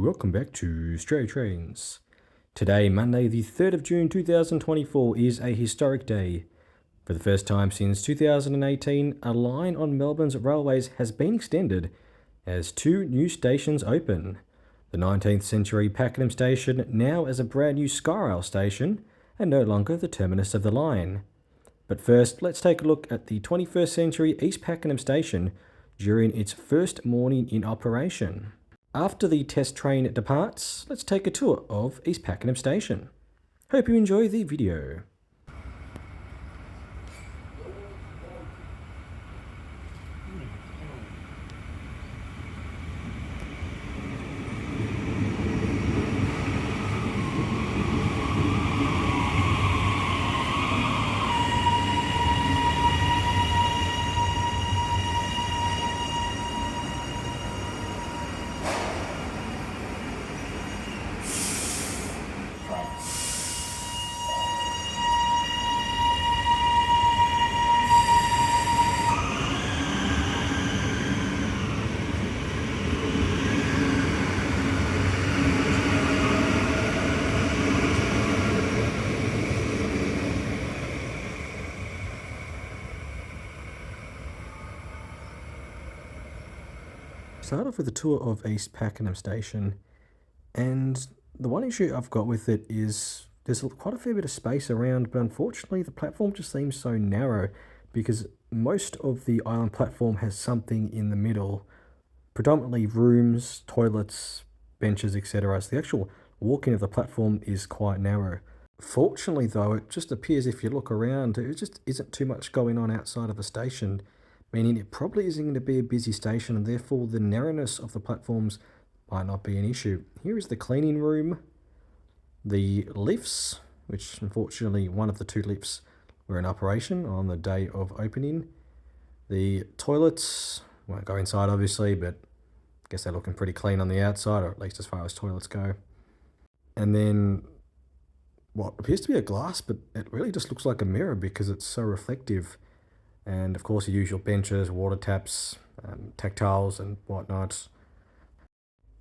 welcome back to Stray Trains. Today, Monday the 3rd of June 2024, is a historic day. For the first time since 2018, a line on Melbourne's railways has been extended as two new stations open. The 19th century Pakenham Station now as a brand new Skyrail station and no longer the terminus of the line. But first, let's take a look at the 21st century East Pakenham Station during its first morning in operation. After the test train departs, let's take a tour of East Pakenham Station. Hope you enjoy the video. Start off with a tour of East Pakenham Station, and the one issue I've got with it is there's quite a fair bit of space around, but unfortunately the platform just seems so narrow because most of the island platform has something in the middle, predominantly rooms, toilets, benches, etc. So the actual walking of the platform is quite narrow. Fortunately though, it just appears if you look around, there just isn't too much going on outside of the station, meaning it probably isn't going to be a busy station, and therefore the narrowness of the platforms might not be an issue. Here is the cleaning room, the lifts, which unfortunately one of the two lifts were in operation on the day of opening. The toilets, won't go inside obviously, but I guess they're looking pretty clean on the outside, or at least as far as toilets go. And then what appears to be a glass, but it really just looks like a mirror because it's so reflective. And of course the usual benches, water taps, tactiles and whatnot.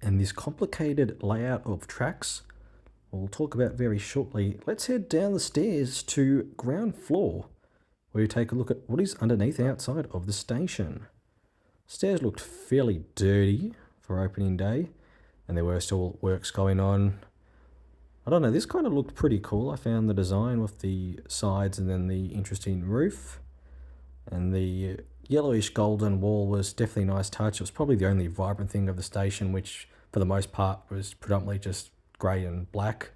And this complicated layout of tracks we'll talk about very shortly. Let's head down the stairs to ground floor, where you take a look at what is underneath outside of the station. Stairs looked fairly dirty for opening day, and there were still works going on. I don't know, this kind of looked pretty cool. I found the design with the sides and then the interesting roof. And the yellowish golden wall was definitely a nice touch. It was probably the only vibrant thing of the station, which for the most part was predominantly just grey and black.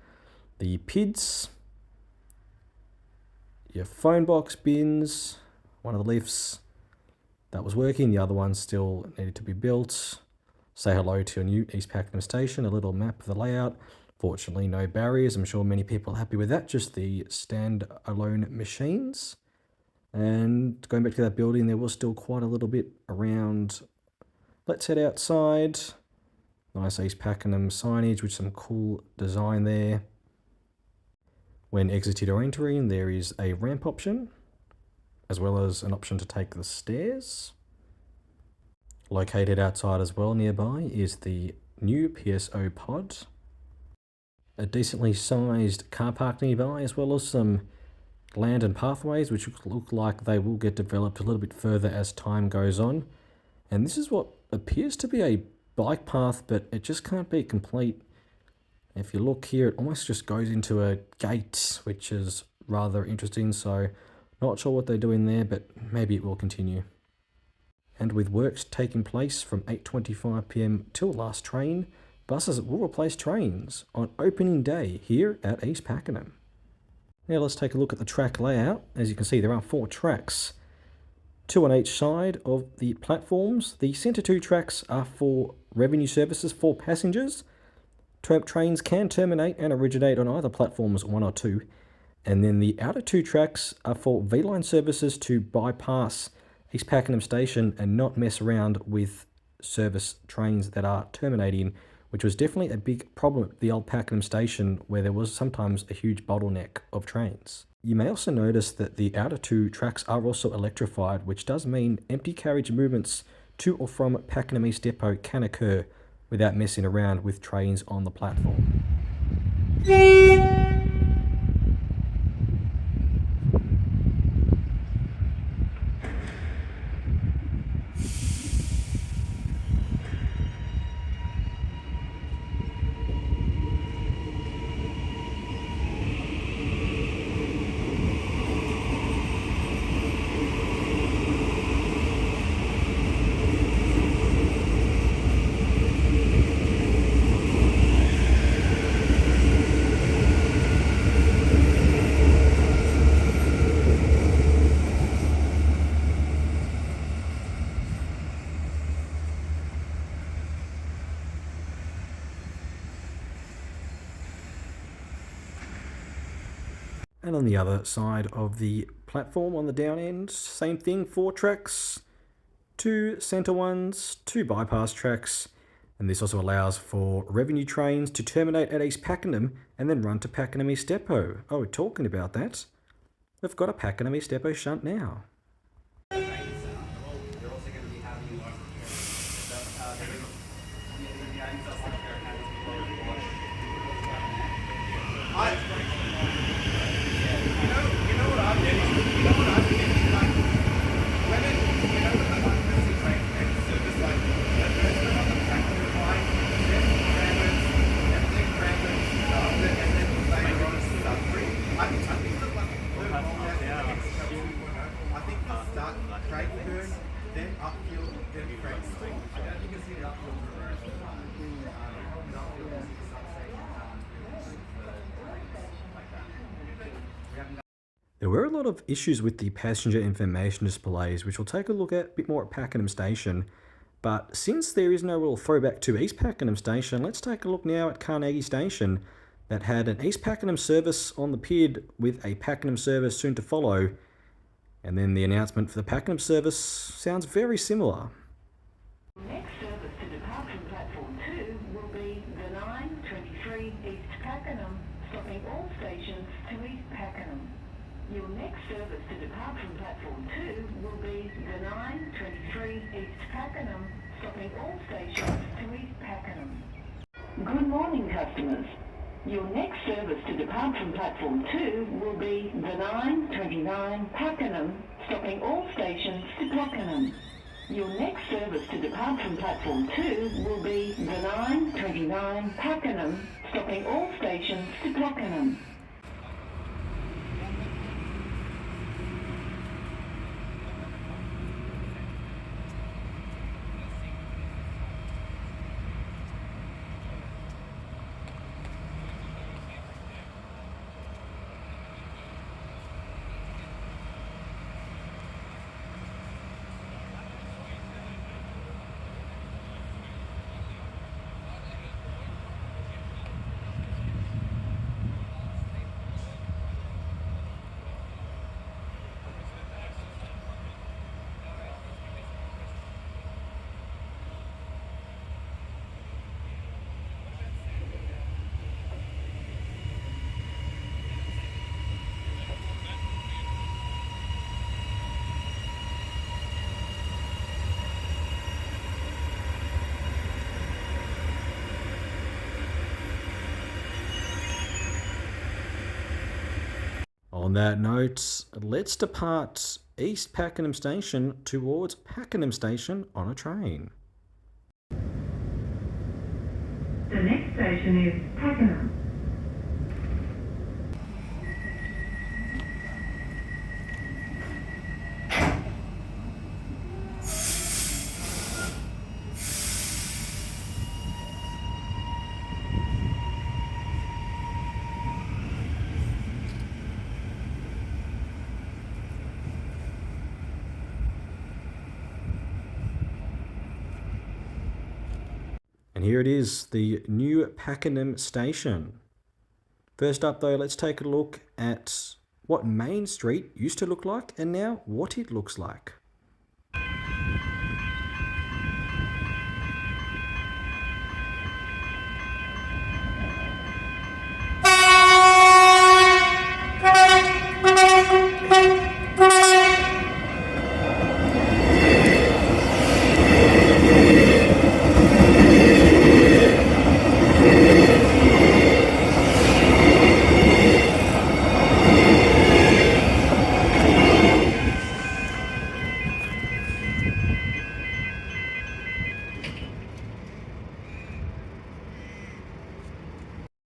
The PIDs, your phone box bins, one of the lifts that was working, the other one still needed to be built. Say hello to a new East Pakenham Station, a little map of the layout. Fortunately, no barriers. I'm sure many people are happy with that, just the stand-alone machines. And going back to that building, there was still quite a little bit around. Let's head outside. Nice East Pakenham signage with some cool design there. When exiting or entering, there is a ramp option, as well as an option to take the stairs. Located outside as well nearby is the new PSO pod. A decently sized car park nearby, as well as some land and pathways which look like they will get developed a little bit further as time goes on. And this is what appears to be a bike path, but it just can't be complete. If you look here, it almost just goes into a gate, which is rather interesting, so not sure what they're doing there, but maybe it will continue. And with works taking place from 8:25 PM till last train, buses will replace trains on opening day here at East Pakenham. Now let's take a look at the track layout. As you can see, there are 4 tracks, 2 on each side of the platforms. The centre 2 tracks are for revenue services for passengers. Tramp trains can terminate and originate on either platforms 1 or 2. And then the outer 2 tracks are for V-line services to bypass East Pakenham Station and not mess around with service trains that are terminating, which was definitely a big problem at the old Pakenham Station, where there was sometimes a huge bottleneck of trains. You may also notice that the outer 2 tracks are also electrified, which does mean empty carriage movements to or from Pakenham East Depot can occur without messing around with trains on the platform. And on the other side of the platform on the down end, same thing, 4 tracks, 2 centre ones, 2 bypass tracks, and this also allows for revenue trains to terminate at East Pakenham and then run to Pakenham East Depot. Oh, talking about that, we've got a Pakenham East Depot shunt now. There were a lot of issues with the passenger information displays, which we'll take a look at a bit more at Pakenham Station. But since there is no real throwback to East Pakenham Station, let's take a look now at Carnegie Station, that had an East Pakenham service on the PID with a Pakenham service soon to follow. And then the announcement for the Pakenham service sounds very similar. Next service to depart from platform 2 will be the 9:23 East Pakenham, stopping all stations to East Pakenham. Your next service to depart from platform 2 will be the 9:23 East Pakenham, stopping all stations to East Pakenham. Good morning, customers. Your next service to depart from platform 2 will be the 9:29 Pakenham, stopping all stations to Pakenham. Your next service to depart from platform 2 will be the 9:29 Pakenham, stopping all stations to Pakenham. On that note, let's depart East Pakenham Station towards Pakenham Station on a train. The next station is Pakenham. And here it is, the new Pakenham Station. First up though, let's take a look at what Main Street used to look like and now what it looks like.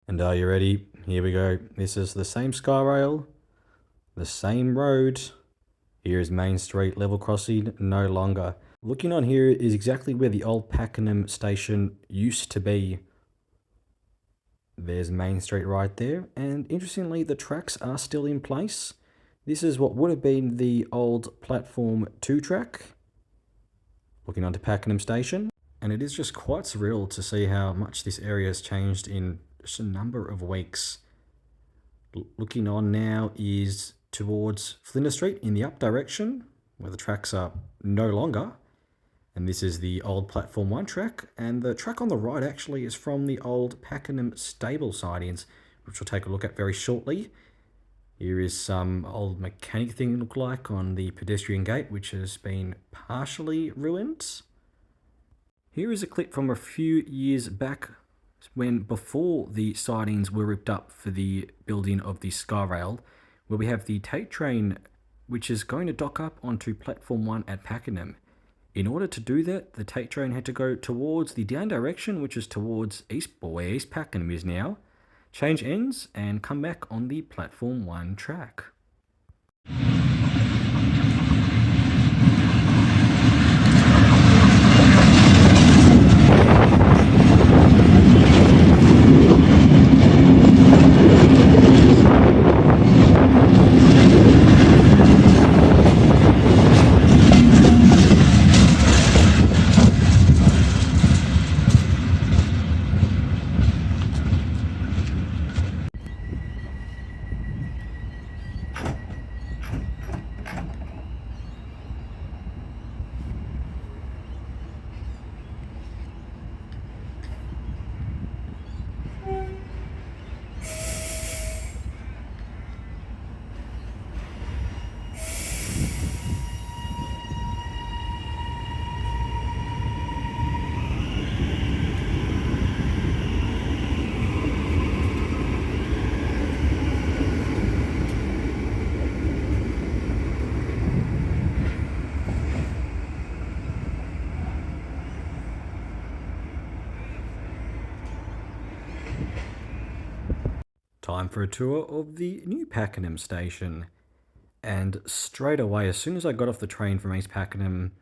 And are you ready? Here we go. This is the same Skyrail, the same road. Here is Main Street, level crossing no longer. Looking on here is exactly where the old Pakenham Station used to be. There's Main Street right there, and interestingly the tracks are still in place. This is what would have been the old Platform 2 track. Looking onto Pakenham Station, and it is just quite surreal to see how much this area has changed in just a number of weeks. Looking on now is towards Flinders Street in the up direction, where the tracks are no longer. And this is the old Platform 1 track, and the track on the right actually is from the old Pakenham stable sidings, which we'll take a look at very shortly. Here is some old mechanic thing look like on the pedestrian gate, which has been partially ruined. Here is a clip from a few years back when before the sidings were ripped up for the building of the Skyrail, where we have the Tate train which is going to dock up onto Platform 1 at Pakenham. In order to do that, the Tate train had to go towards the down direction, which is towards where East Pakenham is now, change ends and come back on the Platform 1 track. Time for a tour of the new Pakenham Station. And straight away, as soon as I got off the train from East Pakenham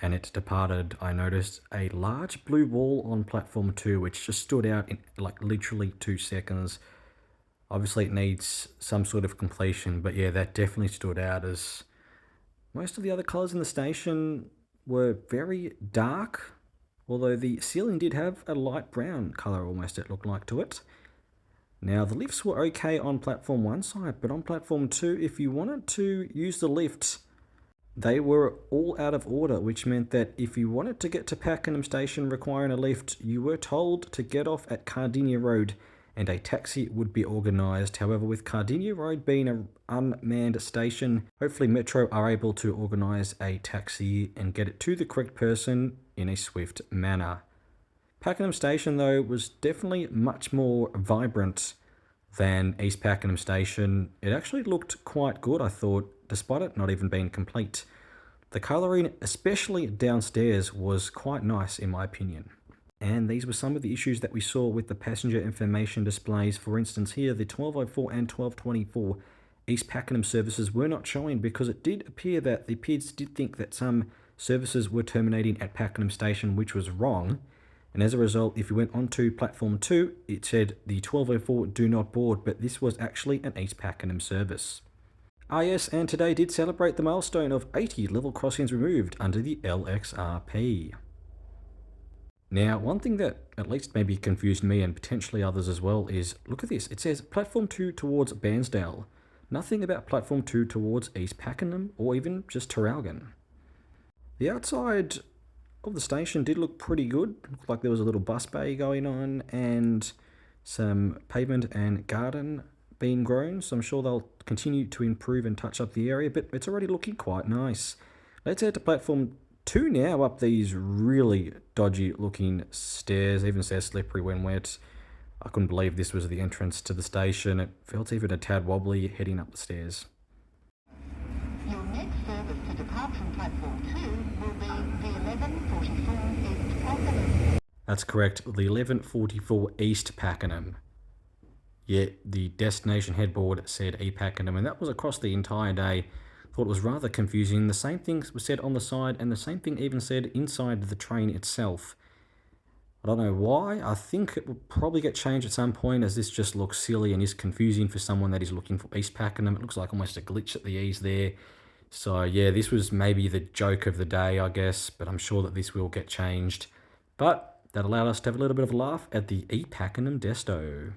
and it departed, I noticed a large blue wall on Platform 2, which just stood out in like literally 2 seconds. Obviously it needs some sort of completion, but yeah, that definitely stood out, as most of the other colours in the station were very dark, although the ceiling did have a light brown colour almost, it looked like, to it. Now, the lifts were okay on Platform 1 side, but on Platform 2, if you wanted to use the lifts, they were all out of order, which meant that if you wanted to get to Pakenham Station requiring a lift, you were told to get off at Cardinia Road and a taxi would be organised. However, with Cardinia Road being an unmanned station, hopefully Metro are able to organise a taxi and get it to the correct person in a swift manner. Pakenham Station, though, was definitely much more vibrant than East Pakenham Station. It actually looked quite good, I thought, despite it not even being complete. The colouring, especially downstairs, was quite nice in my opinion. And these were some of the issues that we saw with the passenger information displays. For instance, here, the 1204 and 1224 East Pakenham services were not showing because it did appear that the PIDs did think that some services were terminating at Pakenham Station, which was wrong. And as a result, if you went onto Platform 2, it said the 1204 do not board, but this was actually an East Pakenham service. Ah yes, and today did celebrate the milestone of 80 level crossings removed under the LXRP. Now, one thing that at least maybe confused me and potentially others as well is, look at this, it says Platform 2 towards Bairnsdale. Nothing about Platform 2 towards East Pakenham or even just Traralgon. The outside of the station did look pretty good. Looked like there was a little bus bay going on and some pavement and garden being grown, so I'm sure they'll continue to improve and touch up the area, but it's already looking quite nice. Let's head to Platform 2 now, up these really dodgy looking stairs. Even says slippery when wet. I couldn't believe this was the entrance to the station. It felt even a tad wobbly heading up the stairs. Your next service to depart from Platform 2 will be the 1144 East Pakenham. That's correct, the 1144 East Pakenham. Yet the destination headboard said East Pakenham, and that was across the entire day. Thought it was rather confusing. The same thing was said on the side, and the same thing even said inside the train itself. I don't know why. I think it will probably get changed at some point, as this just looks silly and is confusing for someone that is looking for East Pakenham. It looks like almost a glitch at the E's there. So yeah, this was maybe the joke of the day, I guess, but I'm sure that this will get changed. But that allowed us to have a little bit of a laugh at the East Pakenham Desto.